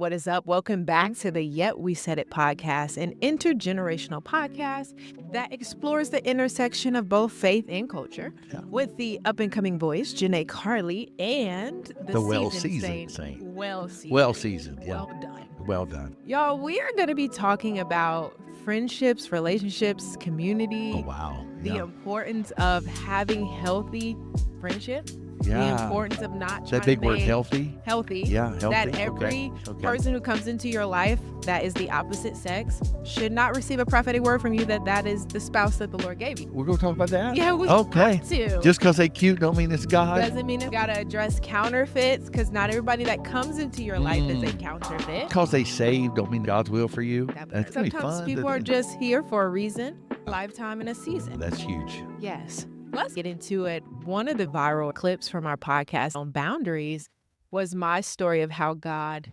What is up? Welcome back to the Yet We Said It podcast, an intergenerational podcast that explores the intersection of both faith and culture Yeah. with the up and coming voice, Janae, Carlee, and the well-seasoned saint. saint. Well-seasoned. Well-seasoned, yeah. Well done. Well done. Y'all, we are going to be talking about friendships, relationships, Oh, community, wow. the Yeah. importance of having healthy friendships, the Yeah. importance of not trying That big to word, make healthy? healthy. Yeah, healthy. That every Okay. person who comes into your life that is the opposite sex should not receive a prophetic word from you that is the spouse that the Lord gave you. We're going to talk about that? Yeah, we Okay. have to. Just because they cute don't mean it's God? Doesn't mean you gotta address counterfeits, because not everybody that comes into your life is a counterfeit. Because they saved don't mean God's will for you? That's going to be Sometimes fun. people are just here for a reason, lifetime and a season. That's huge. Yes. Let's get into it. One of the viral clips from our podcast on boundaries was my story of how God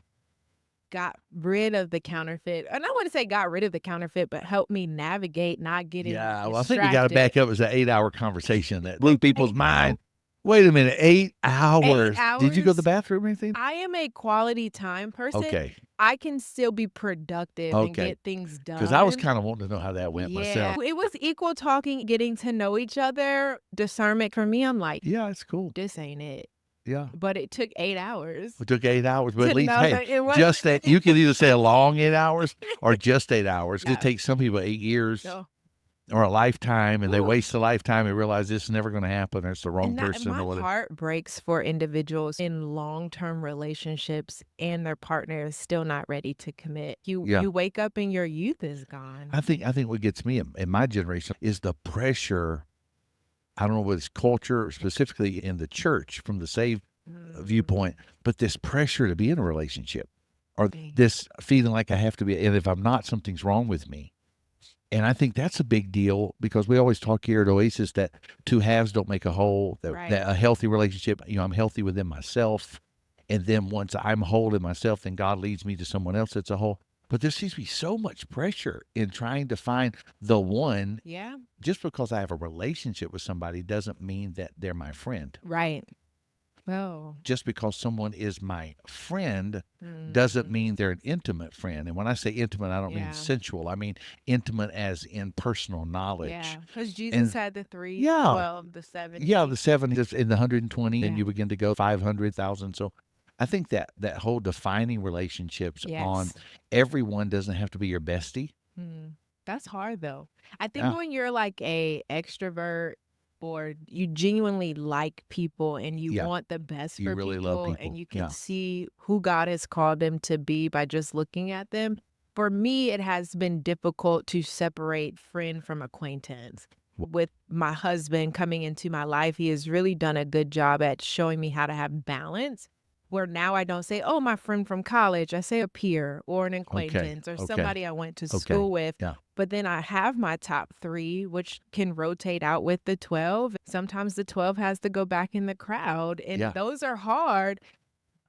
got rid of the counterfeit. And I want to say got rid of the counterfeit, but helped me navigate not getting Yeah, well, I distracted. think we got to back up. It was an 8-hour conversation that blew people's mind. Wait a minute, 8 hours. 8 hours? Did you go to the bathroom or anything? I am a quality time person. Okay. I can still be productive and Okay. get things done. Because I was kind of wanting to know how that went myself. It was equal talking, getting to know each other, discernment. For me, I'm like, Yeah, it's cool. this ain't it. Yeah. But it took 8 hours. It took 8 hours, but to at least, know that hey, it was- just that you can either say a long 8 hours or just 8 hours. Yeah. It takes some people 8 years No. or a lifetime, and they Ooh. waste a lifetime and realize this is never going to happen, or it's the wrong And person my or whatever. heart breaks for individuals in long-term relationships and their partner is still not ready to commit. Yeah. You wake up and your youth is gone. I think what gets me in my generation is the pressure. I don't know whether it's culture or specifically in the church from the saved viewpoint, but this pressure to be in a relationship or this feeling like I have to be, and if I'm not, something's wrong with me. And I think that's a big deal because we always talk here at Oasis that two halves don't make a whole, Right. that a healthy relationship, I'm healthy within myself. And then once I'm whole in myself, then God leads me to someone else that's a whole. But there seems to be so much pressure in trying to find the one. Yeah. Just because I have a relationship with somebody doesn't mean that they're my friend. Right. Oh. Just because someone is my friend doesn't mean they're an intimate friend. And when I say intimate, I don't Yeah. mean sensual. I mean intimate as in personal knowledge. Yeah, because Jesus And- had the 3, Yeah. 12, the 7. Yeah, the 70 is in the 120, and Yeah. you begin to go 500,000. So I think that whole defining relationships on Yes. everyone doesn't have to be your bestie. That's hard though. I think Yeah. when you're like a extrovert or you genuinely like people and you Yeah. want the best You for really people, love and people. you can Yeah. see who God has called them to be by just looking at them. For me, it has been difficult to separate friend from acquaintance. With my husband coming into my life, he has really done a good job at showing me how to have balance. Where now I don't say, oh, my friend from college. I say a peer or an acquaintance or okay. somebody I went to Okay. school with. Yeah. But then I have my top 3, which can rotate out with the 12. Sometimes the 12 has to go back in the crowd. And Yeah. those are hard,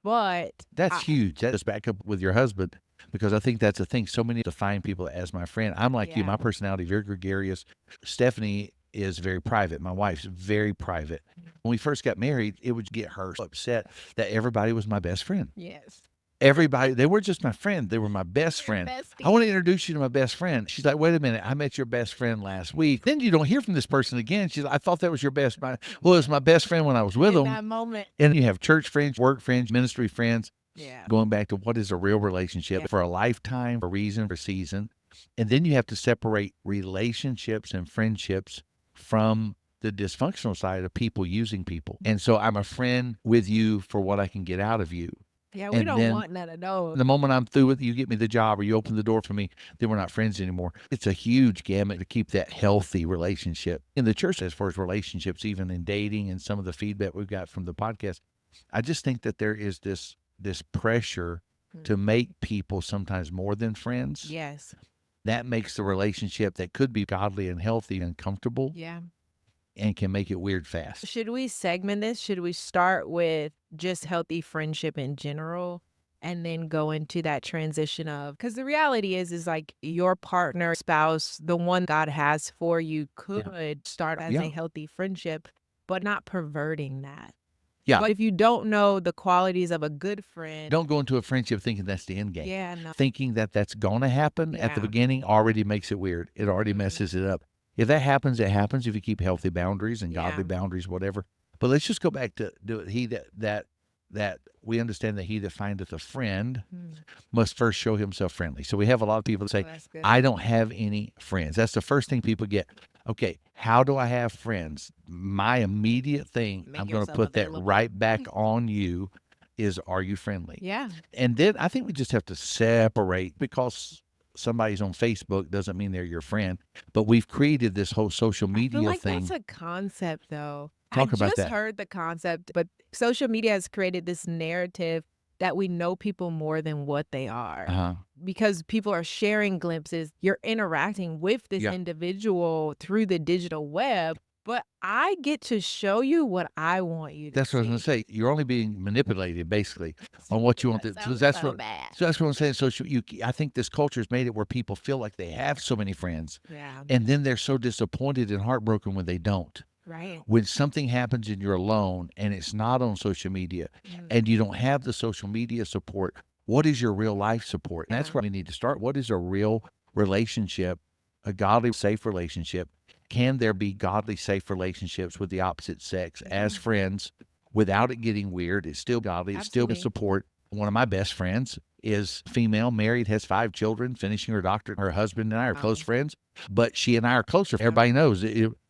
but That's huge. That's back up with your husband, because I think that's the thing. So many define people as my friend. I'm like you. Yeah. My personality very gregarious. Stephanie is very private. My wife's very private. When we first got married, it would get her so upset that everybody was my best friend. yes. Everybody, they were just my friend. They were my best Your friend. bestie. I want to introduce you to my best friend. She's like, wait a minute, I met your best friend last week. Then you don't hear from this person again. She's like, I thought that was your best. Well, it was my best friend when I was with In them. that moment. And you have church friends, work friends, ministry friends. Yeah. Going back to what is a real relationship for a lifetime, for a reason, for a season. And then you have to separate relationships and friendships from the dysfunctional side of people using people. And so I'm a friend with you for what I can get out of you. Yeah, we And don't then- want none of those. The moment I'm through with you, get me the job or you open the door for me, then we're not friends anymore. It's a huge gamut to keep that healthy relationship. In the church, as far as relationships, even in dating and some of the feedback we've got from the podcast, I just think that there is this pressure to make people sometimes more than friends. Yes. That makes the relationship that could be godly and healthy uncomfortable Yeah. and can make it weird fast. Should we segment this? Should we start with just healthy friendship in general and then go into that transition of, because the reality is like your partner, spouse, the one God has for you could start as Yeah. a healthy friendship, but not perverting that. Yeah. But if you don't know the qualities of a good friend, Don't go into a friendship thinking that's the end game. yeah, no. Thinking that that's going to happen at the Yeah. beginning already makes it weird. It already messes it up. If that happens, it happens if you keep healthy boundaries and godly boundaries, whatever. But let's just go back to do it. He that we understand that he that findeth a friend must first show himself friendly. So we have a lot of people that say, That's good. I don't have any friends. That's the first thing people get. Okay, how do I have friends? My immediate thing, Make I'm going to yourself put that available. right back on you, is are you friendly? Yeah. And then I think we just have to separate, because somebody's on Facebook doesn't mean they're your friend. But we've created this whole social I feel media like thing. that's a concept, though. Talk I about just that. heard the concept, but social media has created this narrative that we know people more than what they are. Uh-huh. Because people are sharing glimpses. You're interacting with this Yeah. individual through the digital web, but I get to show you what I want you to That's what I was going to see. say. You're only being manipulated, basically, on what you want to. That So sounds that's so what. bad. So that's what I'm saying. So I think this culture has made it where people feel like they have so many friends, Yeah. and then they're so disappointed and heartbroken when they don't. Right. When something happens and you're alone and it's not on social media, and you don't have the social media support, what is your real life support? And that's where we need to start. What is a real relationship, a godly, safe relationship? Can there be godly, safe relationships with the opposite sex as friends without it getting weird? It's still godly. It's still Absolutely. support. One of my best friends is female, married, has 5 children, finishing her doctorate. Her husband and I are close friends, but she and I are closer. Everybody knows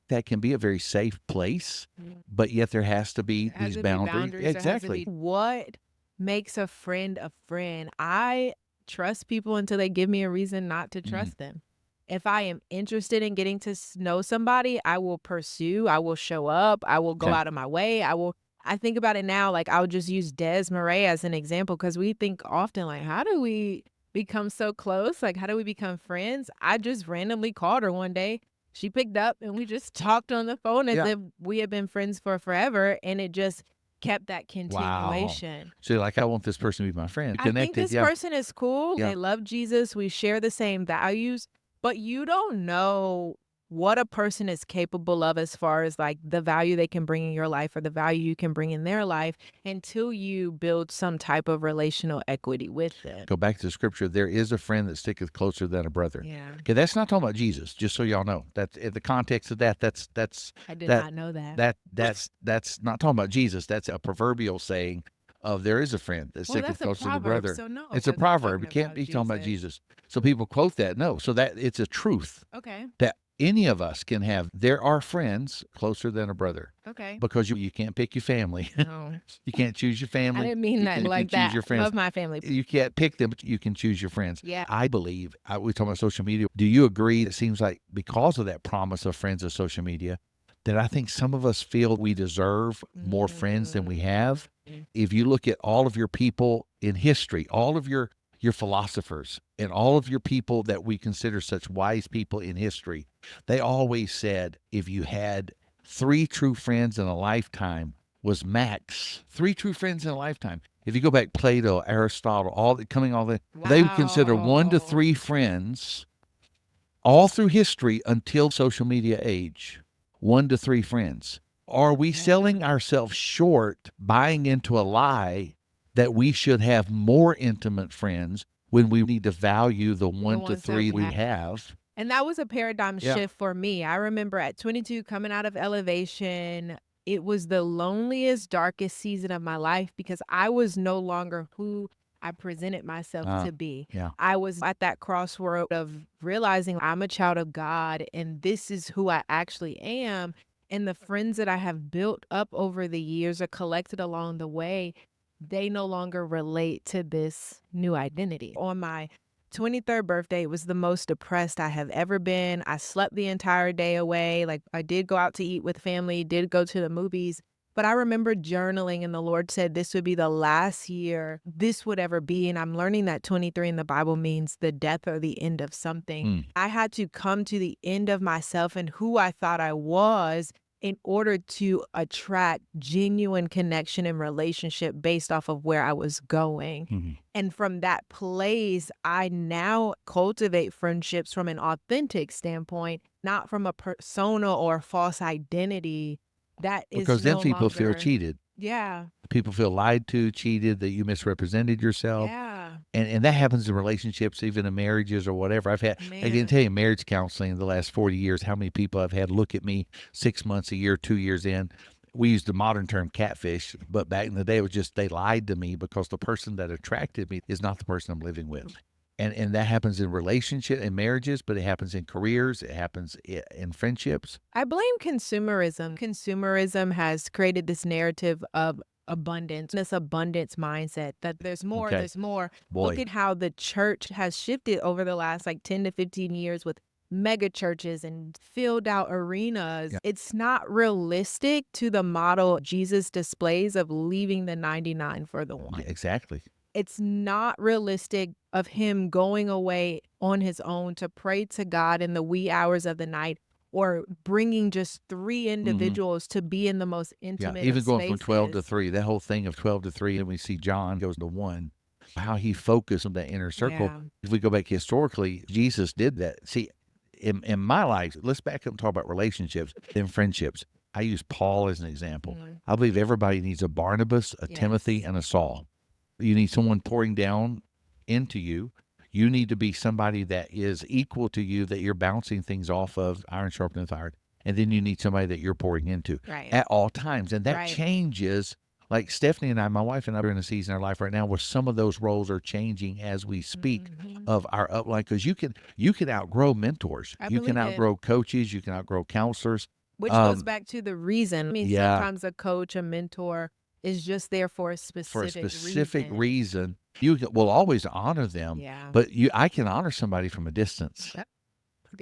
that can be a very safe place, but yet there has to be There has these to be boundaries. there has to Exactly. be- What makes a friend a friend? I trust people until they give me a reason not to trust them. If I am interested in getting to know somebody, I will pursue, I will show up, I will go Okay. out of my way. I think about it now, like I'll just use Des Murray as an example, because we think often like, how do we become so close? Like, how do we become friends? I just randomly called her one day. She picked up and we just talked on the phone as Yeah. if we had been friends for forever, and it just kept that continuation. So you're like, I want this person to be my friend. I think Connected. this Yeah. person is cool. Yeah. They love Jesus. We share the same values, but you don't know what a person is capable of as far as like the value they can bring in your life or the value you can bring in their life until you build some type of relational equity with them. Go back to the scripture. There is a friend that sticketh closer than a brother. Yeah. Okay, that's not talking about Jesus. Just so y'all know, that's in the context of that. That's I did that- not know that. that's not talking about Jesus. That's a proverbial saying of there is a friend that Well, sticketh that's a closer than a proverb, brother. so no, It's a 'cause it's proverb. talking It can't about be talking about Jesus. Jesus. So people quote that. No, so that it's a truth Okay. that any of us can have. There are friends closer than a brother, Okay. because you can't pick your family. No. You can't choose your family. I didn't mean You that can like choose that. your friends. Love my family. You can't pick them, but you can choose your friends. Yeah. I believe, we talk about social media. Do you agree? It seems like because of that promise of friends of social media, that I think some of us feel we deserve more friends than we have. If you look at all of your people in history, all of your philosophers and all of your people that we consider such wise people in history, they always said if you had 3 true friends in a lifetime was max. 3 true friends in a lifetime. If you go back, Plato, Aristotle, they would consider 1 to 3 friends all through history until social media age. 1 to 3 friends. Are we selling ourselves short, buying into a lie that we should have more intimate friends when we need to value the 1 to ones that 3 we we have? And that was a paradigm Yeah. shift for me. I remember at 22 coming out of Elevation, it was the loneliest, darkest season of my life because I was no longer who I presented myself to be. yeah. I was at that crossroad of realizing I'm a child of God and this is who I actually am. And the friends that I have built up over the years or collected along the way, they no longer relate to this new identity. On my 23rd birthday was the most depressed I have ever been. I slept the entire day away. Like I did go out to eat with family, did go to the movies, but I remember journaling and the Lord said this would be the last year this would ever be. And I'm learning that 23 in the Bible means the death or the end of something. I had to come to the end of myself and who I thought I was in order to attract genuine connection and relationship based off of where I was going. And from that place, I now cultivate friendships from an authentic standpoint, not from a persona or false identity that is Because then no people feel longer- cheated. Yeah. People feel lied to, cheated, that you misrepresented yourself. Yeah. And that happens in relationships, even in marriages or whatever. I can Man. tell you marriage counseling in the last 40 years, how many people I've had look at me 6 months, a year, 2 years in. We used the modern term catfish, but back in the day, it was just they lied to me because the person that attracted me is not the person I'm living with. And that happens in relationship and marriages, but it happens in careers. It happens in friendships. I blame consumerism. Consumerism has created this narrative of abundance, this abundance mindset that there's more, Okay. there's more. Look Boy. at how the church has shifted over the last like 10 to 15 years with mega churches and filled out arenas. Yeah. It's not realistic to the model Jesus displays of leaving the 99 for the Yeah, one. exactly. It's not realistic of him going away on his own to pray to God in the wee hours of the night or bringing just 3 individuals to be in the most Yeah. intimate of Even going from 12 to spaces. 3, that whole thing of 12 to 3, and we see John goes to 1, how he focused on that inner circle. Yeah. If we go back historically, Jesus did that. See, in my life, let's back up and talk about relationships and friendships. I use Paul as an example. Mhm. I believe everybody needs a Barnabas, a Timothy, Yes. and a Saul. You need someone pouring down into you. You need to be somebody that is equal to you, that you're bouncing things off of, iron sharpening iron. And then you need somebody that you're pouring into Right. at all times. And that Right. changes. Like Stephanie and I, my wife and I, are in a season in our life right now where some of those roles are changing as we speak Mhm. of our upline. Because you can outgrow mentors, I you can believe it. outgrow coaches, you can outgrow counselors. Which goes back to the reason. I mean, Yeah, sometimes a coach, a mentor is just there for a for a specific specific reason. reason. Will always honor them, Yeah. but I can honor somebody from a distance. Yep.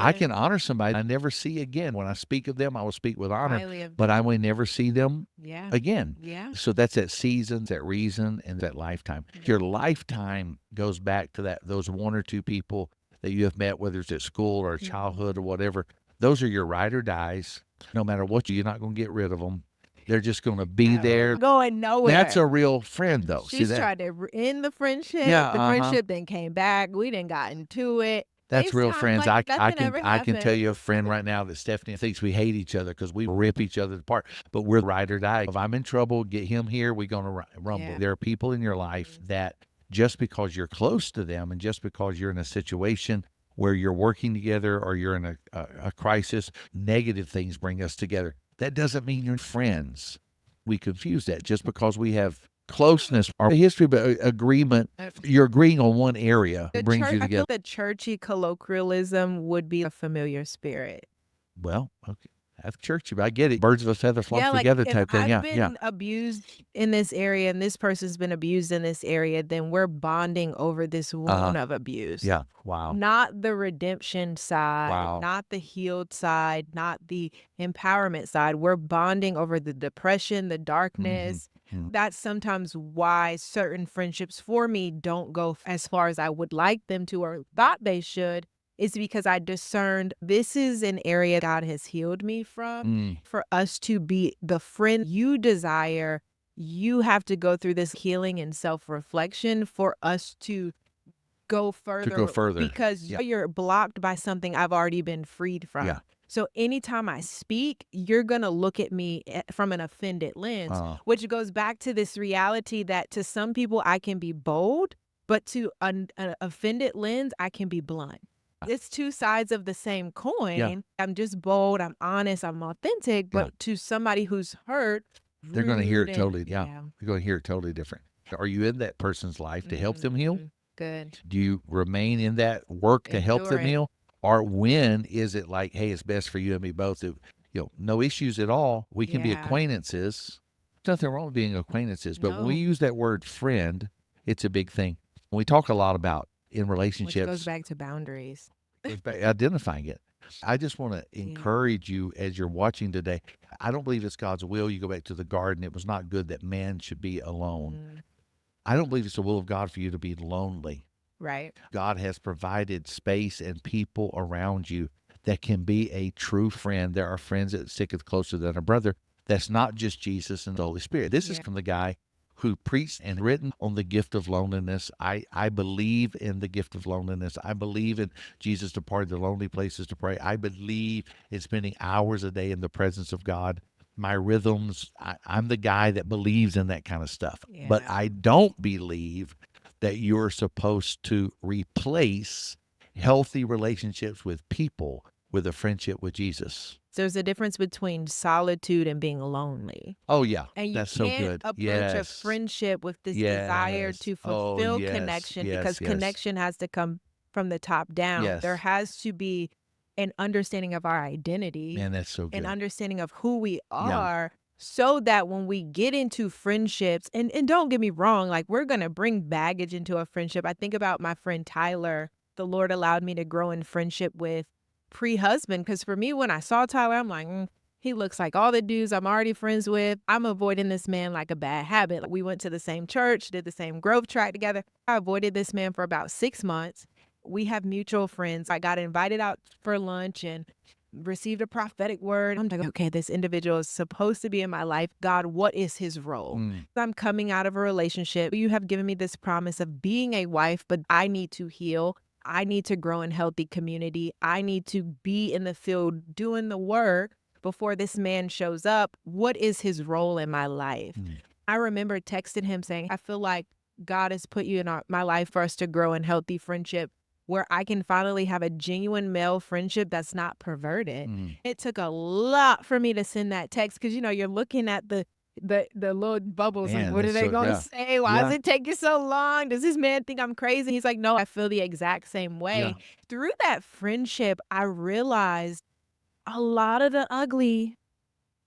I Good. can honor somebody I never see again. When I speak of them, I will speak with honor, Highly of but I will never see them yeah. again. Yeah. So that's that season, that reason, and that lifetime. Your lifetime goes back to those one or two people that you have met, whether it's at school or childhood or whatever. Those are your ride or dies. No matter what, you're not going to get rid of them. They're just going to be there. Going nowhere. That's a real friend, though. See She's that? tried to end the friendship. Yeah, The friendship then came back. We didn't got into it. That's real FaceTime friends. like nothing ever I can tell happened. you a friend right now that Stephanie thinks we hate each other because we rip each other apart, but we're ride or die. If I'm in trouble, get him here, we're going to rumble. Yeah. There are people in your life that just because you're close to them and just because you're in a situation where you're working together or you're in a crisis, negative things bring us together. That doesn't mean you're friends. We confuse that. Just because we have closeness or history, but agreement, you're agreeing on one area, The it brings church, you I together. feel the churchy colloquialism would be a familiar spirit. Well, okay. That's churchy, but I get it. Birds of a feather flock Yeah, like together if type thing. I've Yeah, yeah. been abused in this area and this person's been abused in this area, then we're bonding over this wound of abuse. Yeah. Wow. Not the redemption side, Wow. not the healed side, not the empowerment side. We're bonding over the depression, the darkness. Mhm. That's sometimes why certain friendships for me don't go as far as I would like them to or thought they should, is because I discerned this is an area God has healed me from. For us to be the friend you desire, you have to go through this healing and self-reflection for us to go further because Yeah. you're blocked by something I've already been freed from. Yeah. So anytime I speak, you're going to look at me from an offended lens, which goes back to this reality that to some people I can be bold, but to an offended lens, I can be blunt. It's two sides of the same coin. Yeah. I'm just bold, I'm honest, I'm authentic, but Yeah. to somebody who's hurt, They're going to hear it rude, totally. and- Yeah. They're going to hear it totally different. Are you in that person's life to help them heal? Good. Do you remain in that work to help them Enduring. heal? Or when is it like, hey, it's best for you and me both? No issues at all. We can be Yeah. acquaintances. There's nothing wrong with being acquaintances. But when we No. use that word friend, it's a big thing. We talk a lot about in Which relationships. goes back to boundaries. It's by identifying it. I just want to encourage you as you're watching today. I don't believe it's God's will. You go back to the garden. It was not good that man should be alone. I don't believe it's the will of God for you to be lonely. Right. God has provided space and people around you that can be a true friend. There are friends that sticketh closer than a brother. That's not just Jesus and the Holy Spirit. This is from the guy who preached and written on the gift of loneliness. I believe in the gift of loneliness. I believe in Jesus departed the lonely places to pray. I believe in spending hours a day in the presence of God. my rhythms. I'm the guy that believes in that kind of stuff. But Yeah. I don't believe that you're supposed to replace healthy relationships with people with a friendship with Jesus. There's a difference between solitude and being lonely. Oh, yeah. And you That's so can't good. approach a Yes. friendship with this desire Yes. to Oh, fulfill yes. connection, because Yes. Yes. connection has to come from the top down. There Yes. has to be an understanding of our identity, Man, that's so an good. understanding of who we Yeah. are, so that when we get into friendships, and don't get me wrong, like, we're going to bring baggage into a friendship. I think about my friend Tyler. The Lord allowed me to grow in friendship with pre-husband, because for me, when I saw Tyler, I'm like, he looks like all the dudes I'm already friends with. I'm avoiding this man like a bad habit. Like, we went to the same church, did the same growth track together. I avoided this man for about 6 months. We have mutual friends. I got invited out for lunch and received a prophetic word. I'm like, okay, this individual is supposed to be in my life. God, what is his role? I'm coming out of a relationship. You have given me this promise of being a wife, but I need to heal. I need to grow in healthy community. I need to be in the field doing the work before this man shows up. What is his role in my life? I remember texting him saying, I feel like God has put you in my life for us to grow in healthy friendship, where I can finally have a genuine male friendship that's not perverted. It took a lot for me to send that text, because, you're looking at the little bubbles, like, Man, what are that's they so, going to yeah. say? Why Yeah. is it taking so long? Does this man think I'm crazy? He's like, no, I feel the exact same way. Yeah. Through that friendship, I realized a lot of the ugly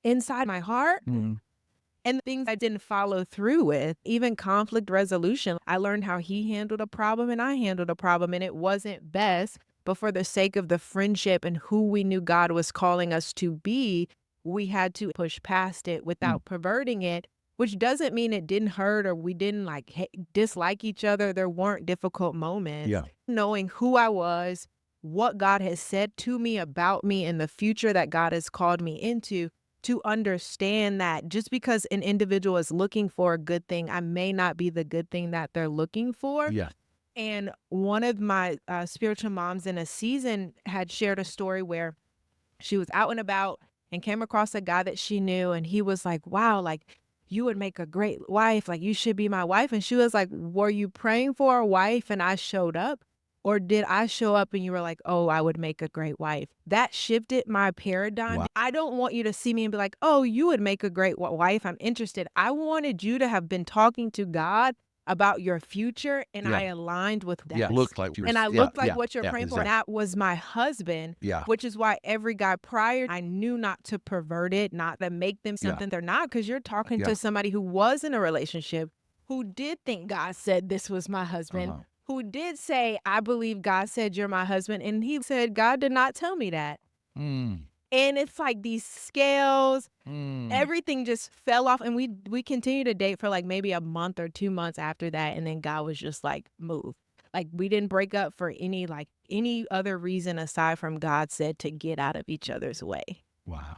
inside my heart and things I didn't follow through with, even conflict resolution. I learned how he handled a problem and I handled a problem, and it wasn't best. But for the sake of the friendship and who we knew God was calling us to be, we had to push past it without perverting it, which doesn't mean it didn't hurt or we didn't dislike each other. There weren't difficult moments. Yeah. Knowing who I was, what God has said to me about me, and the future that God has called me into, to understand that just because an individual is looking for a good thing, I may not be the good thing that they're looking for. Yeah. And one of my spiritual moms in a season had shared a story where she was out and about and came across a guy that she knew, and he was like, wow, like, you would make a great wife, like, you should be my wife. And she was like, were you praying for a wife and I showed up? Or did I show up and you were like, oh, I would make a great wife? That shifted my paradigm. Wow. I don't want you to see me and be like, oh, you would make a great wife. I'm interested. I wanted you to have been talking to God about your future, and Yeah. I aligned with that. Yeah. Looked like you were. And I Yeah. looked like Yeah. what you're Yeah. praying for. Exactly. That was my husband, Yeah. which is why every guy prior, I knew not to pervert it, not to make them Yeah. something they're not, because you're talking Yeah. to somebody who was in a relationship, who did think God said this was my husband, who did say, I believe God said you're my husband. And he said, God did not tell me that. And it's like these scales, everything just fell off. And we continued to date for like maybe a month or 2 months after that. And then God was just like, move. Like, we didn't break up for any other reason aside from God said to get out of each other's way. Wow.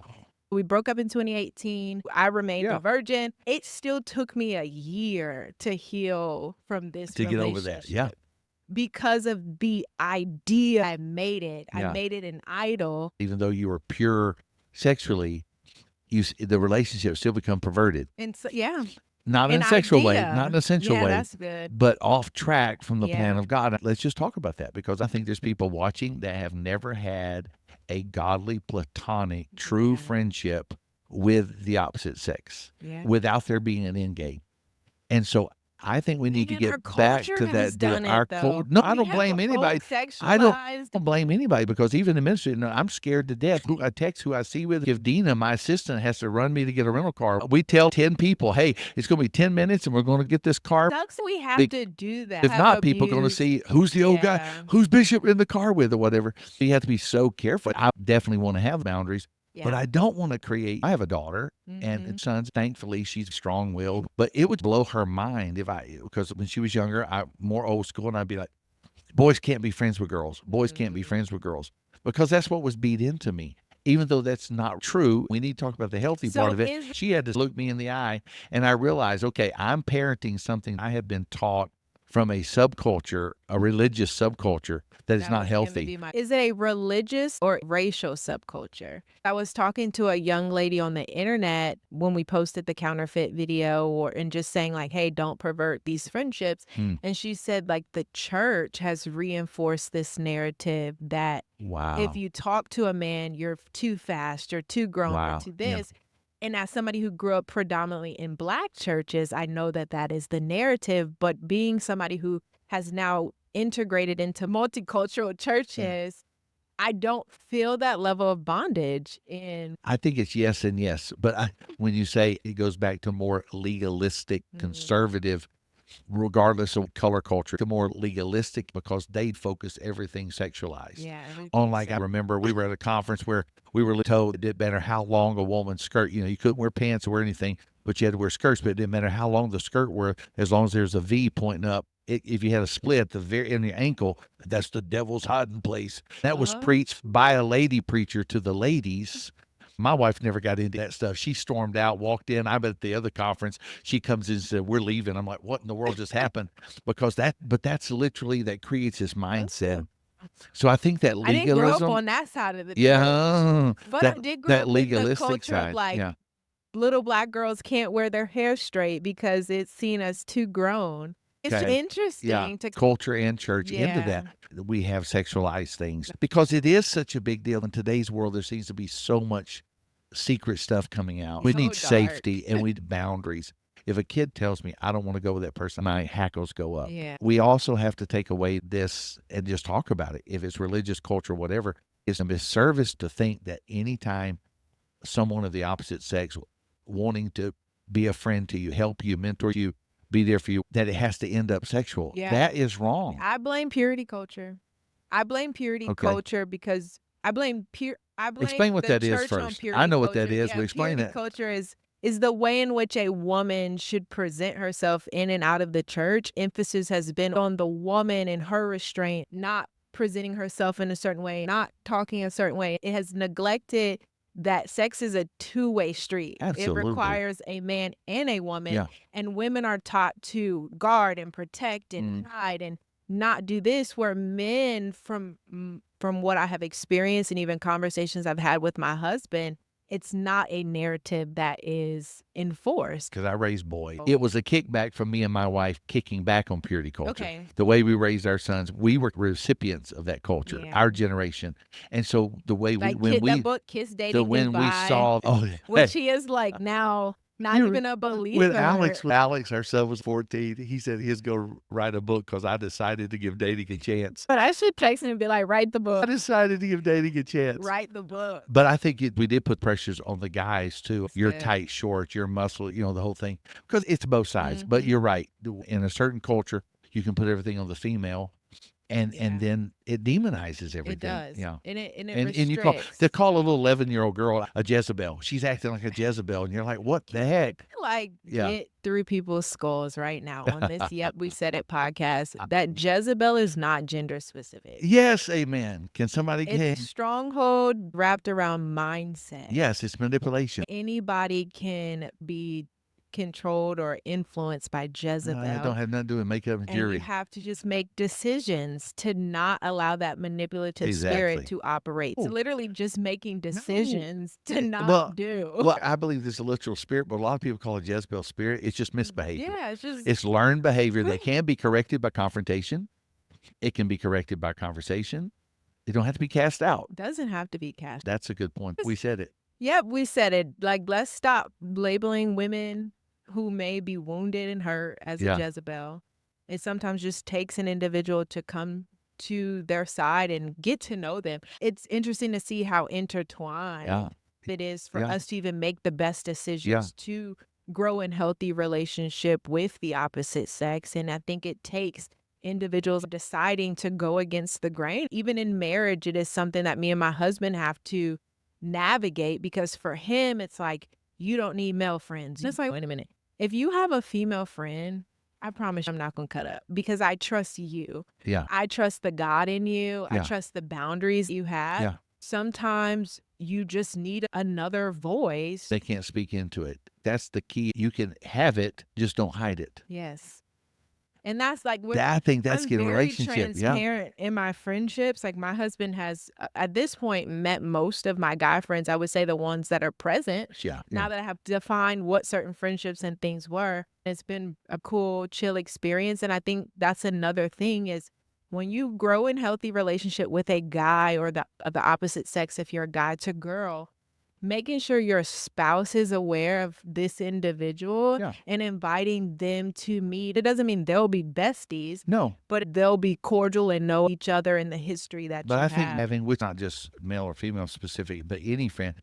We broke up in 2018. I remained Yeah. a virgin. It still took me a year to heal from this To get over relationship. that. Yeah. Because of the idea I made it. Yeah. I made it an idol. Even though you were pure sexually, the relationship still become perverted. And so, yeah. Not in An a sexual way, idea. not in a sensual Yeah, way, that's good. but off track from the plan Yeah. of God. Let's just talk about that, because I think there's people watching that have never had a godly, platonic, true friendship with the opposite sex Yeah. without there being an end game. And so I think we need to Man, our get back culture to has that. done it, though. No, I We don't have blame anybody. I over-sexualized. don't blame anybody, because even in ministry, I'm scared to death. I text who I see with. If Dina, my assistant, has to run me to get a rental car, we tell 10 people, hey, it's going to be 10 minutes and we're going to get this car. Sucks we have to do that. If not, people are going to see who's the old guy, who's Bishop in the car with, or whatever. You have to be so careful. I definitely want to have boundaries. Yeah. But I don't want to create. I have a daughter and sons. Thankfully, she's strong-willed. But it would blow her mind because when she was younger, more old school, and I'd be like, boys can't be friends with girls. Boys can't be friends with girls, because that's what was beat into me. Even though that's not true, we need to talk about the healthy part of it. She had to look me in the eye, and I realized, okay, I'm parenting something I have been taught from a subculture, a religious subculture that is That not was gonna healthy. be is it a religious or racial subculture? I was talking to a young lady on the internet when we posted the counterfeit video and just saying like, hey, don't pervert these friendships. Hmm. And she said like the church has reinforced this narrative that Wow. if you talk to a man, you're too fast, you're too grown, Wow. you're too this. And as somebody who grew up predominantly in Black churches, I know that that is the narrative. But being somebody who has now integrated into multicultural churches, I don't feel that level of bondage in. I think it's yes and yes. But when you say it goes back to more legalistic, conservative, regardless of color culture, to more legalistic because they focus everything sexualized. Yeah. On like, I remember we were at a conference where we were told it didn't matter how long a woman's skirt, you couldn't wear pants or anything, but you had to wear skirts, but it didn't matter how long the skirt were, as long as there's a V pointing up. If you had a split in your ankle, that's the devil's hiding place. That was preached by a lady preacher to the ladies. My wife never got into that stuff. She stormed out, walked in. I'm at the other conference. She comes in and said, "We're leaving." I'm like, "What in the world just happened?" Because that's literally, that creates this mindset. So I think that I didn't grow up legalism, on that side of the church. yeah, But I did grow that up with the legalistic culture of side, like yeah. little Black girls can't wear their hair straight because it's seen as too grown. It's Okay. interesting Yeah, to culture and church into that. We have sexualized things because it is such a big deal in today's world. There seems to be so much secret stuff coming out. We So need dark. safety and we need boundaries. If a kid tells me I don't want to go with that person, my hackles go up. Yeah. We also have to take away this and just talk about it. If it's religious, culture, whatever, it's a disservice to think that anytime someone of the opposite sex wanting to be a friend to you, help you, mentor you, be there for you, that it has to end up sexual. Yeah. That is wrong. I blame purity culture. I blame purity Okay. culture because I blame Explain what the that is church on first. purity I know what that culture. is, Yeah, but explain purity that. culture is the way in which a woman should present herself in and out of the church. Emphasis has been on the woman and her restraint, not presenting herself in a certain way, not talking a certain way. It has neglected that sex is a two-way street. Absolutely. It requires a man and a woman. Yeah. And women are taught to guard and protect and hide and not do this, where men, from what I have experienced and even conversations I've had with my husband, it's not a narrative that is enforced. Because I raised boys. It was a kickback from me and my wife kicking back on purity culture. Okay. The way we raised our sons, we were recipients of that culture, Yeah. our generation. And so the way Like when we that book, Kiss Dating when we Goodbye, saw, which he is like now not You- even a believer. when Alex, our son was 14, he said he was going to write a book because I decided to give dating a chance. But I should text him and be like, write the I book. decided to give dating a chance. Write the book. But I think we did put pressures on the guys too. Your Yeah. tight shorts, your muscle, the whole thing. Because it's both sides. But you're right. In a certain culture, you can put everything on the female, and then it demonizes everything. It does. Yeah. And it And you restricts. call a little 11-year-old girl a Jezebel. She's acting like a Jezebel, and you're like, what the heck? Like Yeah. get through people's skulls right now on this Yep We Said It podcast that Jezebel is not gender specific. Yes, amen. Can somebody It's a stronghold wrapped around mindset. Yes, it's manipulation. Anybody can be controlled or influenced by Jezebel. It don't have nothing to do with makeup and And jewelry. you have to just make decisions to not allow that manipulative Exactly. spirit to operate. It's Oh. literally just making decisions to not Well, do. Well, I believe there's a literal spirit, but a lot of people call it Jezebel spirit. It's just misbehavior. Yeah, it's just It's learned behavior that can be corrected by confrontation. It can be corrected by conversation. It don't have to be cast out. doesn't have to be cast. That's a good point. We said it. Yep, we said it. Like, let's stop labeling women who may be wounded and hurt as Yeah. a Jezebel. It sometimes just takes an individual to come to their side and get to know them. It's interesting to see how intertwined Yeah. it is for Yeah. us to even make the best decisions Yeah. to grow in healthy relationship with the opposite sex. And I think it takes individuals deciding to go against the grain. Even in marriage, it is something that me and my husband have to navigate, because for him, it's like, you don't need male friends. And it's like, wait a minute. If you have a female friend, I promise I'm not going to cut up, because I trust you. Yeah. I trust the God in you. I Yeah. trust the boundaries you have. Yeah. Sometimes you just need another voice. They can't speak into it. That's the key. You can have it, just don't hide it. Yes. And that's like with I think that's I'm getting a very relationship. Yeah. transparent in my friendships. Like my husband has at this point met most of my guy friends. I would say the ones that are present. Yeah. Now that I have defined what certain friendships and things were, it's been a cool, chill experience. And I think that's another thing is when you grow in healthy relationship with a guy or the of the opposite sex, if you're a guy to girl, making sure your spouse is aware of this individual Yeah. and inviting them to meet. It doesn't mean they'll be besties, No. but they'll be cordial and know each other and the history that But you I think have. having, with not just male or female specific, but any friend,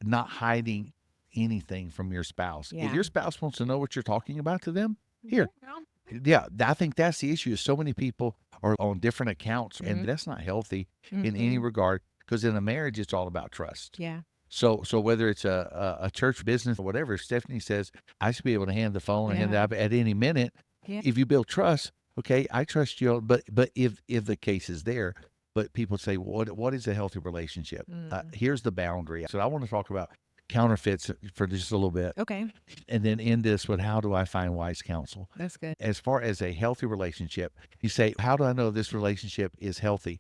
not hiding anything from your spouse. If Yeah. your spouse wants to know what you're talking about to them, here. Yeah. Yeah, I think that's the issue. Is so many people are on different accounts, and Mhm. that's not healthy in any Mhm. regard. Because in a marriage, it's all about trust. Yeah. So whether it's a church business or whatever, Stephanie says I should be able to hand the phone and hand it Yeah. up at any minute. Yeah. If you build trust, okay, I trust you. But if the case is there, but people say, what is a healthy relationship? Here's the boundary. So I want to talk about counterfeits for just a little bit, Okay. and then end this with how do I find wise counsel? That's good. As far as a healthy relationship, you say, how do I know this relationship is healthy?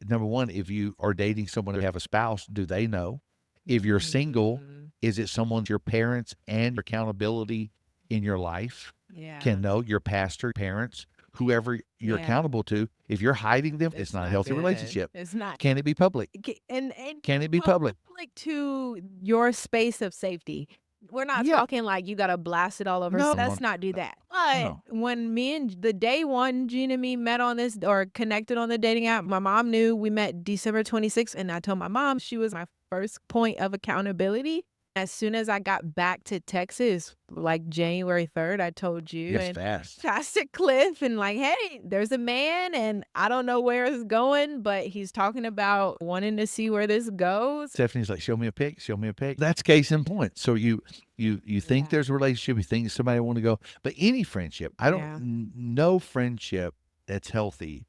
Number one, if you are dating someone who have a spouse, do they know? If you're single, Mhm. is it someone your parents and your accountability in your life Yeah. can know? Your pastor, parents, whoever you're Yeah. accountable to. If you're hiding them, it's It's not a not healthy good. relationship. It's not. Can it be public? And Can it be public? public to your space of safety. We're not Yeah. talking like you gotta blast it all over. No. Let's not do that. But No. when me and the day one Gene and me met on this or connected on the dating app, my mom knew we met December 26th, and I told my mom she was my first point of accountability. As soon as I got back to Texas, like January 3rd, I told you Yes, and fast. Pastor Cliff and like, hey, there's a man and I don't know where it's going, but he's talking about wanting to see where this goes. Stephanie's like, show me a pic, show me a pic. That's case in point. So you think Yeah. there's a relationship, you think somebody want to go, but any friendship, I don't, Yeah. no friendship that's healthy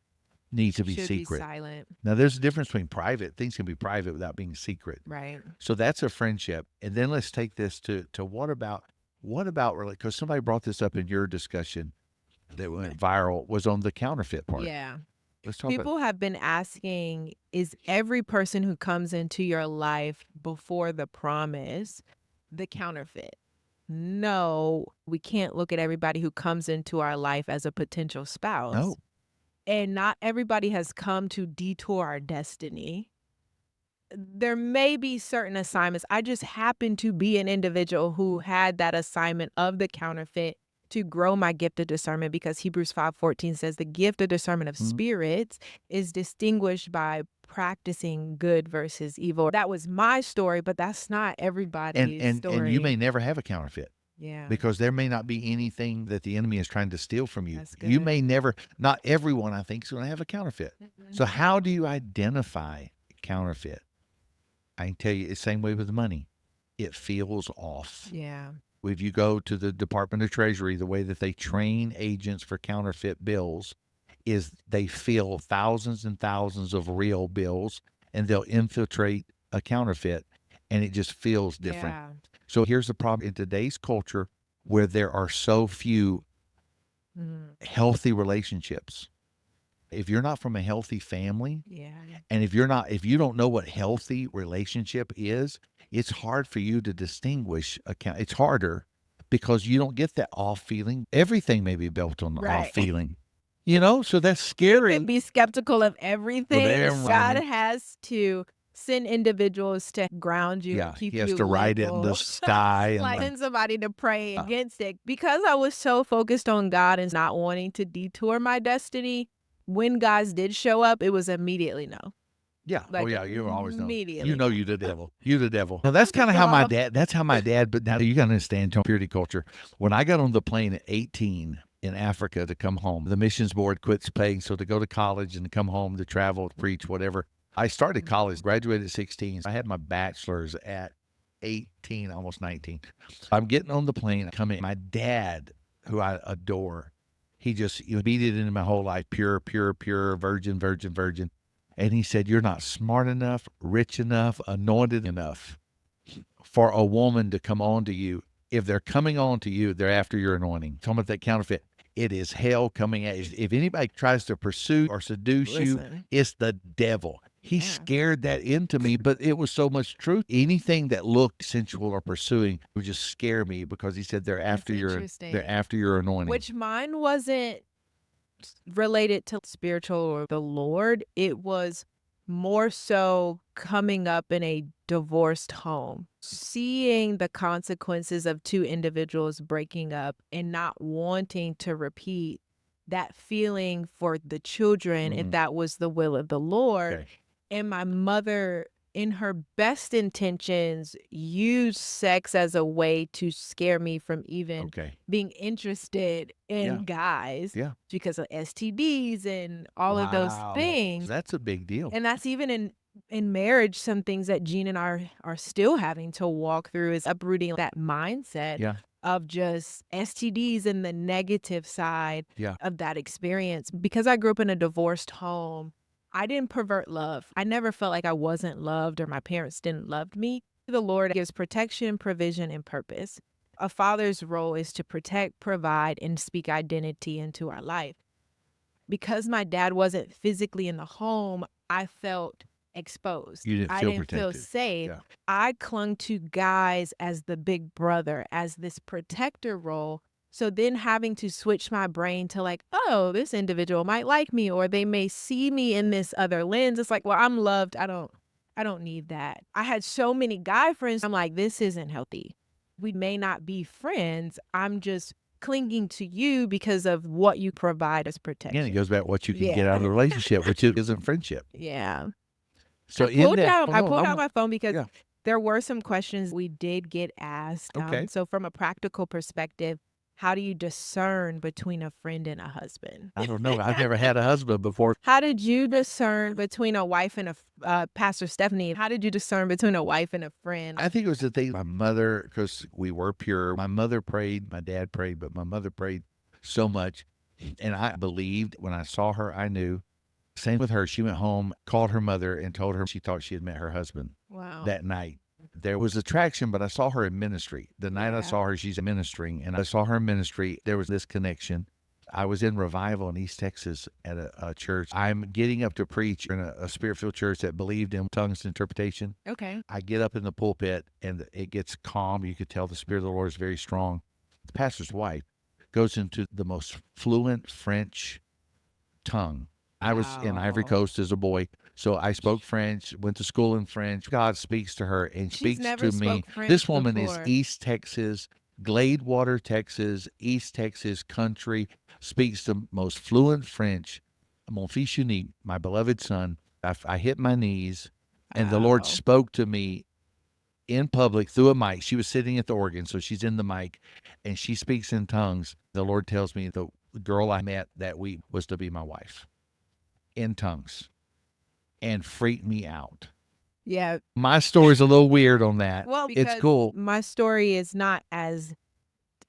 needs to be Should secret. be silent. Now there's a difference between private. Things can be private without being secret. Right. So that's a friendship. And then let's take this to what about really, because somebody brought this up in your discussion that went viral was on the counterfeit part. Yeah. Let's talk about People have been asking, is every person who comes into your life before the promise the counterfeit? No, we can't look at everybody who comes into our life as a potential spouse. No. And not everybody has come to detour our destiny. There may be certain assignments. I just happen to be an individual who had that assignment of the counterfeit to grow my gift of discernment, because Hebrews 5:14 says the gift of discernment of spirits is distinguished by practicing good versus evil. That was my story, but that's not everybody's story. And you may never have a counterfeit. Yeah. Because there may not be anything that the enemy is trying to steal from you. That's You good. may never, not everyone I think is going to have a counterfeit. So how do you identify counterfeit? I can tell you it's the same way with money. It feels off. Yeah. If you go to the Department of Treasury, the way that they train agents for counterfeit bills is they fill thousands and thousands of real bills and they'll infiltrate a counterfeit and it just feels different. Yeah. So here's the problem in today's culture where there are so few healthy relationships. If you're not from a healthy family, Yeah. and if you don't know what healthy relationship is, it's hard for you to distinguish it's harder because you don't get that off feeling. Everything may be built on the off Right. feeling. So that's scary. Be skeptical of everything. everything. God has to send individuals to ground you, Yeah, keep he has you to write it in the level. sky and Like send somebody to pray against it. Because I was so focused on God and not wanting to detour my destiny, when guys did show up, it was immediately no. yeah. Like, You always know. immediately. You the devil. You the devil. Now that's kind of how my dad, but now you got to understand purity culture. When I got on the plane at 18 in Africa to come home, the missions board quits paying. So to go to college and to come home, to travel, to preach, whatever. I started college, graduated at 16. I had my bachelor's at 18, almost 19. I'm getting on the plane, coming. My dad, who I adore, he just beat it into my whole life, pure, virgin. And he said, you're not smart enough, rich enough, anointed enough for a woman to come on to you. If they're coming on to you, they're after your anointing. Talking about that counterfeit. It is hell coming at you. If anybody tries to pursue or seduce you, Listen. it's the devil. He Yeah. scared that into me, but it was so much truth. Anything that looked sensual or pursuing would just scare me because he said they're That's after interesting. your anointing. Which mine wasn't related to spiritual or the Lord. It was more so coming up in a divorced home, seeing the consequences of two individuals breaking up and not wanting to repeat that feeling for the children if that was the will of the Lord. Okay. And my mother, in her best intentions, used sex as a way to scare me from even Okay. being interested in Yeah. guys Yeah. because of STDs and all of those Wow. things. That's a big deal. And that's even in marriage, some things that Gene and I are still having to walk through is uprooting that mindset Yeah. of just STDs and the negative side Yeah. of that experience. Because I grew up in a divorced home, I didn't pervert love. I never felt like I wasn't loved or my parents didn't love me. The Lord gives protection, provision, and purpose. A father's role is to protect, provide, and speak identity into our life. Because my dad wasn't physically in the home, I felt exposed. You didn't I feel didn't feel protected. safe. Yeah. I clung to guys as the big brother, as this protector role. So then having to switch my brain to like, oh, this individual might like me, or they may see me in this other lens. It's like, well, I'm loved. I don't need that. I had so many guy friends. I'm like, this isn't healthy. We may not be friends. I'm just clinging to you because of what you provide as protection. Again, it goes back to what you can get Yeah. out of the relationship, which isn't friendship. Yeah. So I pulled out I'm- my phone because yeah. there were some questions we did get asked. Okay. So from a practical perspective, how do you discern between a friend and a husband? I don't know. I've never had a husband before. How did you discern between a wife and Pastor Stephanie? How did you discern between a wife and a friend? I think it was the thing. My mother, because we were pure. My mother prayed. My dad prayed, but my mother prayed so much, and I believed. When I saw her, I knew. Same with her. She went home, called her mother, and told her she thought she had met her husband Wow. that night. There was attraction, but I saw her in ministry. The night I Yeah. saw her, she's ministering, and I saw her in ministry. There was this connection. I was in revival in East Texas at a church. I'm getting up to preach in a spirit-filled church that believed in tongues interpretation. Okay. I get up in the pulpit, and it gets calm. You could tell the Spirit of the Lord is very strong. The pastor's wife goes into the most fluent French tongue. I was in Ivory Wow. Coast as a boy, so I spoke French, went to school in French. God speaks to her and She's speaks never to me. spoke French This woman is before. East Texas, Gladewater, Texas, East Texas country, speaks the most fluent French. Mon fils unique, my beloved son. I hit my knees, and the Lord Wow. spoke to me in public through a mic. She was sitting at the organ, so she's in the mic, and she speaks in tongues. The Lord tells me the girl I met that week was to be my wife in tongues, and freaked me out. Yeah. My story's a little weird on that. Well, It's because cool. my story is not as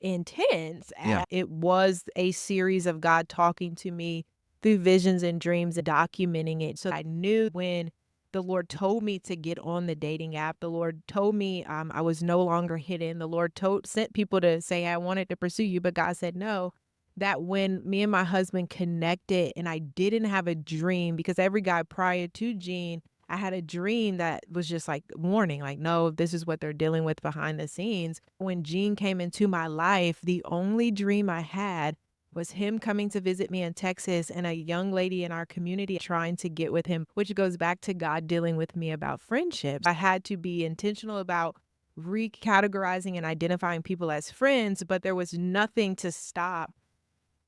intense Yeah. as it was a series of God talking to me through visions and dreams and documenting it. So I knew when the Lord told me to get on the dating app, the Lord told me I was no longer hidden. The Lord sent people to say I wanted to pursue you, but God said no. That when me and my husband connected and I didn't have a dream, because every guy prior to Gene, I had a dream that was just like warning, like, no, this is what they're dealing with behind the scenes. When Gene came into my life, the only dream I had was him coming to visit me in Texas and a young lady in our community trying to get with him, which goes back to God dealing with me about friendships. I had to be intentional about recategorizing and identifying people as friends, but there was nothing to stop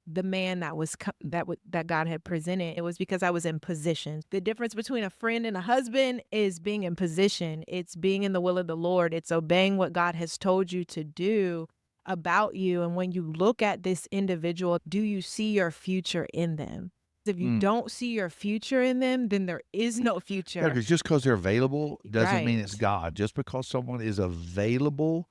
the man that was that God had presented. It was because I was in position. The difference between a friend and a husband is being in position. It's being in the will of the Lord. It's obeying what God has told you to do about you. And when you look at this individual, do you see your future in them? If you don't see your future in them, then there is no Yeah, future. because just because they're available doesn't mean it's Right. God. Just because someone is available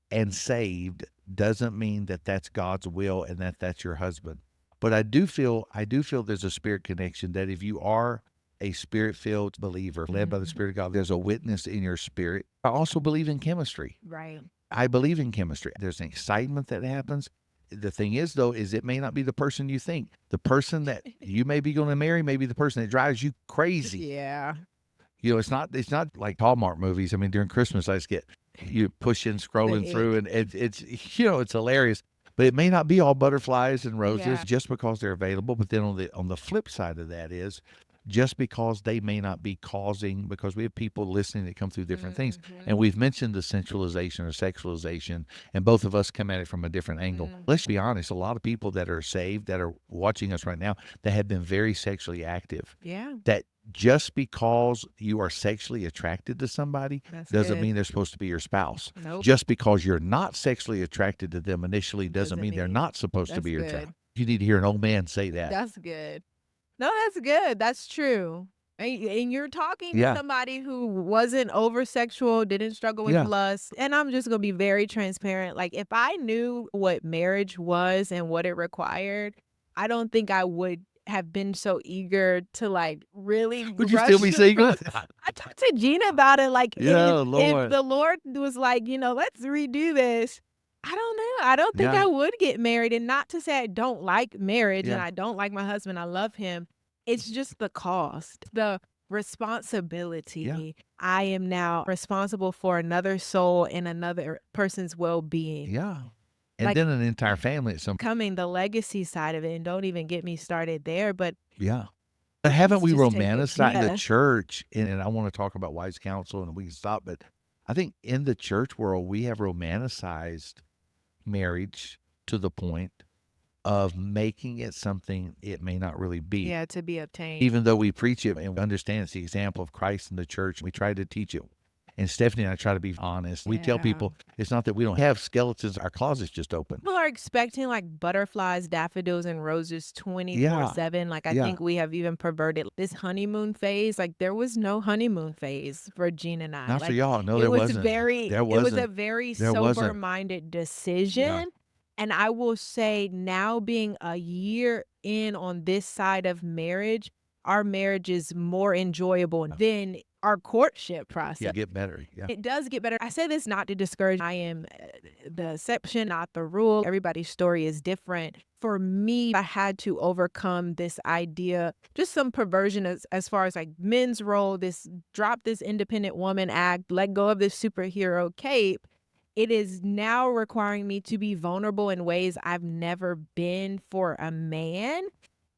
and saved doesn't mean that that's God's will and that that's your husband. But I do feel there's a spirit connection that if you are a spirit-filled believer led by the Spirit of God, there's a witness in your spirit. I also believe in chemistry. Right. I believe in chemistry. There's an excitement that happens. The thing is, though, is it may not be the person you think. The person that you may be going to marry may be the person that drives you crazy. Yeah. It's not like Hallmark movies. I mean, during Christmas, I just get you pushing, scrolling through, and it's it's hilarious. But it may not be all butterflies and roses Yeah. just because they're available. But then on the flip side of that is just because they may not be causing, because we have people listening that come through different things. And we've mentioned the sensualization or sexualization, and both of us come at it from a different angle. Let's be honest, a lot of people that are saved, that are watching us right now, that have been very sexually active, Yeah. that just because you are sexually attracted to somebody That's doesn't good. mean they're supposed to be your spouse. Nope. Just because you're not sexually attracted to them initially doesn't mean they're not supposed to That's be your good. child. You need to hear an old man say that. That's good. No, that's good. That's true. And you're talking to Yeah. somebody who wasn't over sexual, didn't struggle with Yeah. lust. And I'm just going to be very transparent. Like, if I knew what marriage was and what it required, I don't think I would have been so eager to, like, really Would you still be single? I talked to Gina about it. Like, Yeah, if Lord. the Lord was like, let's redo this, I don't know. I don't think Yeah. I would get married. And not to say I don't like marriage and Yeah. I don't like my husband. I love him. It's just the cost, the responsibility. Yeah. I am now responsible for another soul and another person's well-being. Yeah. And Like, then an entire family at some coming the legacy side of it, and don't even get me started there. But Yeah. But haven't we just take it. romanticized the Yeah. church? And I want to talk about wise counsel and we can stop, but I think in the church world, we have romanticized marriage to the point of making it something it may not really be. Yeah, to be obtained. Even though we preach it and we understand it's the example of Christ in the church, we try to teach it. And Stephanie and I try to be honest. We tell Yeah. people it's not that we don't have skeletons, our closet's just open. People are expecting like butterflies, daffodils, and roses 24/7. Like, I Yeah. think we have even perverted this honeymoon phase. Like, there was no honeymoon phase for Gina and I. Not like, for y'all. No, it there was wasn't. very, There it was a wasn't. very There wasn't. sober-minded decision. And I will say, now being a year in on this side of marriage, our marriage is more enjoyable than our courtship process. Yeah, get better. Yeah. It does get better. I say this not to discourage. I am the exception, not the rule. Everybody's story is different. For me, I had to overcome this idea, just some perversion as far as like men's role, this drop this independent woman act, let go of this superhero cape. It is now requiring me to be vulnerable in ways I've never been for a man,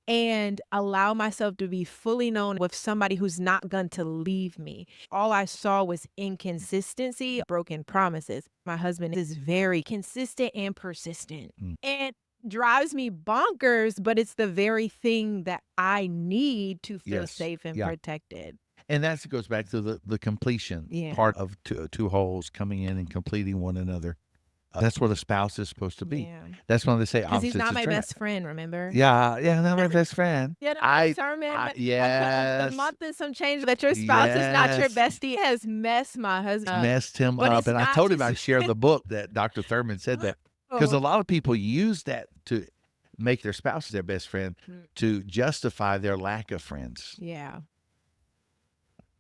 and allow myself to be fully known with somebody who's not going to leave me. All I saw was inconsistency, broken promises. My husband is very consistent and persistent. And drives me bonkers, but it's the very thing that I need to feel Yes. safe and Yeah. protected. And that goes back to the completion part of two wholes coming in and completing one another. That's what a spouse is supposed to be. Yeah. That's when they say Because he's opposites not my attract. best friend, remember? Yeah, not my best friend. Yeah, the I sermon, but yes. the month and some change that your spouse is not your Yes. bestie has messed my husband up. Messed him But up. it's And I not told him just- I'd share the book that Dr. Thurman said that. Because a lot of people use that to make their spouse their best friend to justify their lack of friends. Yeah.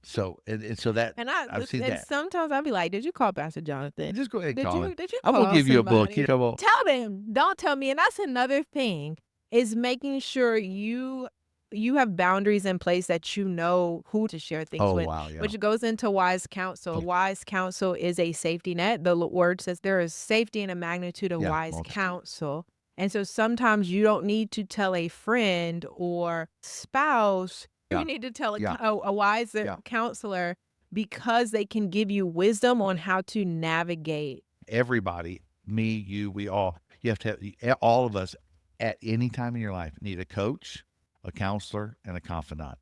So and so that I've seen that. Sometimes I'll be like, did you call Pastor Jonathan? Just go ahead and Did call you him. did you I'm gonna call give you a book. somebody? Come on. Tell them. Don't tell me. And that's another thing, is making sure you have boundaries in place, that you know who to share things Oh with. wow, yeah. Which goes into wise counsel. Wise counsel is a safety net. The word says there is safety in a magnitude of wise multitude. counsel. And so sometimes you don't need to tell a friend or spouse. Yeah. You need to tell Yeah. a wiser counselor, because they can give you wisdom on how to navigate. Everybody, me, you, we all, you have to have, all of us at any time in your life need a coach, a counselor, and a confidant.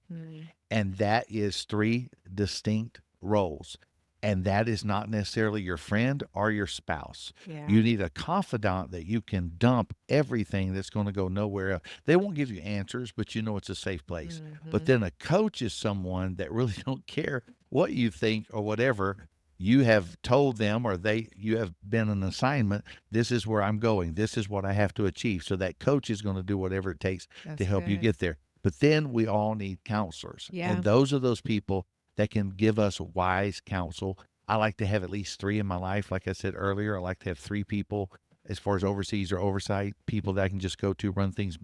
And that is three distinct roles. And that is not necessarily your friend or your spouse. Yeah. You need a confidant that you can dump everything that's going to go nowhere else. They won't give you answers, but you know it's a safe place. But then a coach is someone that really don't care what you think or whatever. You have told them, or you have been an assignment. This is where I'm going. This is what I have to achieve. So that coach is going to do whatever it takes to help you get there. But then we all need counselors. Yeah. And those are those people that can give us wise counsel. I like to have at least three in my life. Like I said earlier, I like to have three people as far as overseas or oversight, people that I can just go to, run things,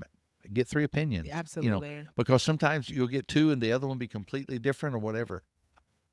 get 3 opinions. Absolutely. Because sometimes you'll get 2 and the other one be completely different or whatever.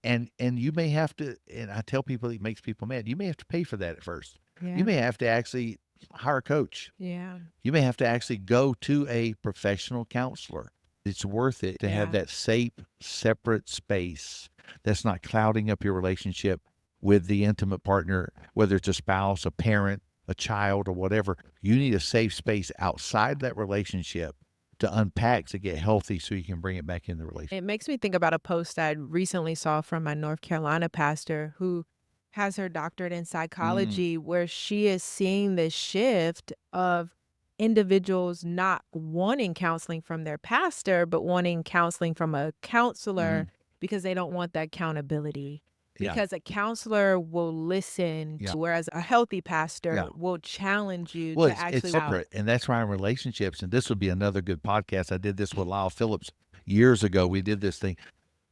And you may have to, and I tell people it makes people mad, you may have to pay for that at first. Yeah. You may have to actually hire a coach. Yeah. You may have to actually go to a professional counselor. It's worth it to have that safe, separate space that's not clouding up your relationship with the intimate partner, whether it's a spouse, a parent, a child, or whatever. You need a safe space outside that relationship to unpack, to get healthy, so you can bring it back in the relationship. It makes me think about a post I recently saw from my North Carolina pastor who has her doctorate in psychology, where she is seeing this shift of individuals not wanting counseling from their pastor, but wanting counseling from a counselor because they don't want that accountability. Yeah. Because a counselor will listen, Yeah. whereas a healthy pastor Yeah. will challenge you Well, to it's actually. separate, and that's why in relationships, and this would be another good podcast. I did this with Lyle Phillips years ago. We did this thing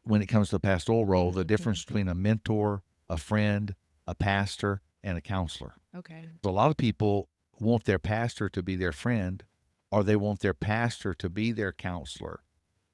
when it comes to the pastoral role, the difference between a mentor, a friend, a pastor, and a counselor. Okay. So a lot of people want their pastor to be their friend, or they want their pastor to be their counselor,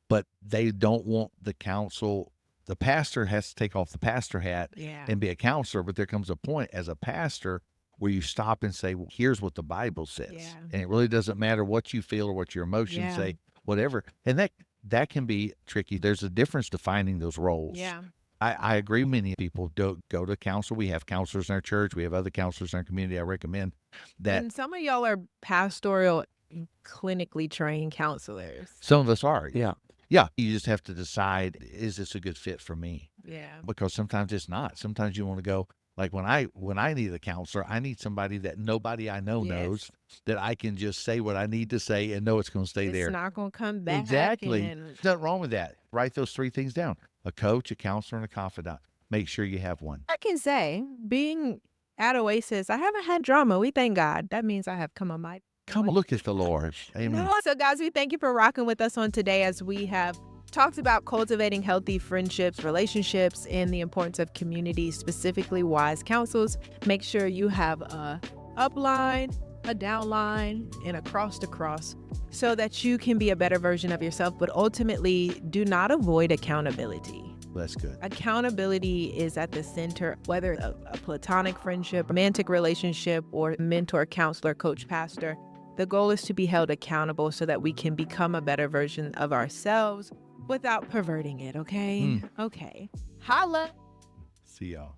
but they don't want the counsel. The pastor has to take off the pastor hat and be a counselor, but there comes a point as a pastor where you stop and say, well, here's what the Bible says. Yeah. And it really doesn't matter what you feel or what your emotions say, whatever. And that can be tricky. There's a difference defining those roles. Yeah. I agree. Many people don't go to counsel. We have counselors in our church. We have other counselors in our community. I recommend that. And some of y'all are pastoral, clinically trained counselors. Some of us are. Yeah. Yeah. You just have to decide, is this a good fit for me? Yeah. Because sometimes it's not. Sometimes you want to go, like when I need a counselor, I need somebody that nobody I know knows, that I can just say what I need to say and know it's going to stay there. It's not going to come back. Exactly. There's nothing wrong with that. Write those 3 things down: a coach, a counselor, and a confidant. Make sure you have one. I can say, being at Oasis, I haven't had drama. We thank God. That means I have come a mighty. Come look at the Lord. Amen. No, so guys, we thank you for rocking with us on today as we have talked about cultivating healthy friendships, relationships, and the importance of community, specifically wise counsels. Make sure you have a upline, a downline, and a cross to cross so that you can be a better version of yourself, but ultimately do not avoid accountability. That's good. Accountability is at the center, whether a platonic friendship, romantic relationship, or mentor, counselor, coach, pastor. The goal is to be held accountable so that we can become a better version of ourselves without perverting it, okay? Okay. Holla! See y'all.